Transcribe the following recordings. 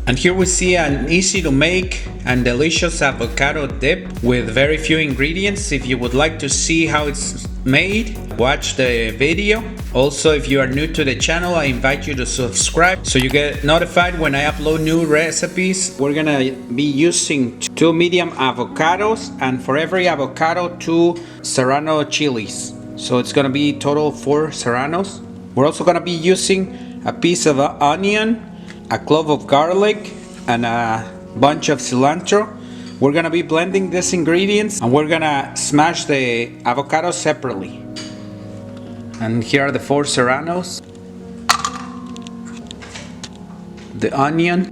And here we see an easy to make and delicious avocado dip with very few ingredients. If you would like to see how it's made, watch the video. Also, if you are new to the channel, I invite you to subscribe so you get notified when I upload new recipes. We're gonna be using 2 medium avocados, and for every avocado 2 serrano chilies. So it's gonna be total 4 serranos. We're also gonna be using a piece of onion, a clove of garlic, and a bunch of cilantro. We're gonna be blending these ingredients and we're gonna smash the avocado separately. And here are the 4 serranos, the onion,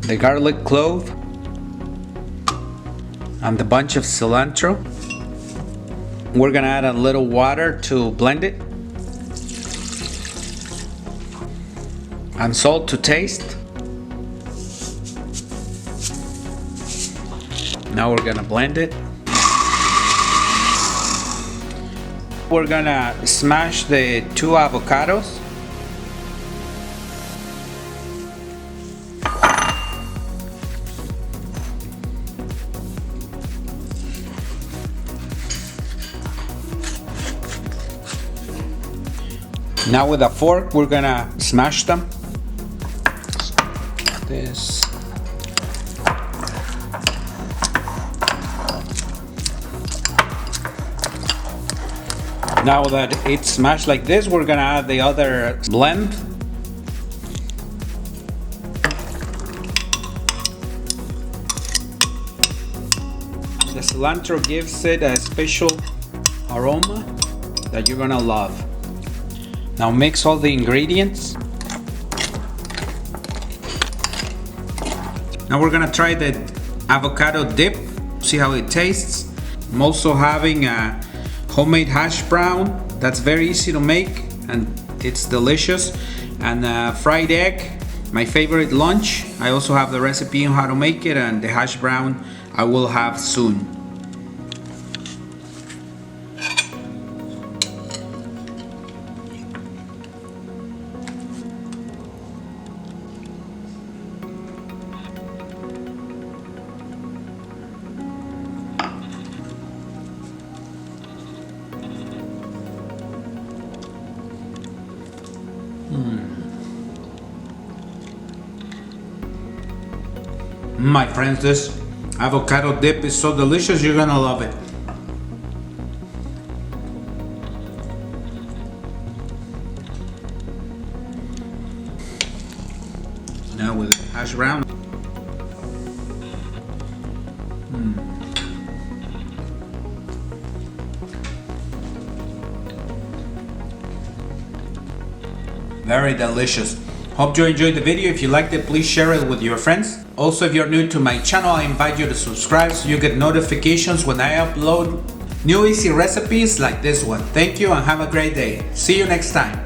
the garlic clove, and the bunch of cilantro. We're gonna add a little water to blend it, and salt to taste. Now we're gonna blend it. We're gonna smash the 2 avocados. Now with a fork, we're gonna smash them. This. Now that it's smashed like this, we're gonna add the other blend. The cilantro gives it a special aroma that you're gonna love. Now mix all the ingredients. Now we're gonna try the avocado dip, see how it tastes. I'm also having a homemade hash brown that's very easy to make and it's delicious, and a fried egg, my favorite lunch. I also have the recipe on how to make it, and the hash brown I will have soon. My friends, this avocado dip is so delicious, you're gonna love it. Now with hash brown. Very delicious. Hope you enjoyed the video. If you liked it, please share it with your friends. Also, if you're new to my channel, I invite you to subscribe so you get notifications when I upload new easy recipes like this one. Thank you and have a great day. See you next time.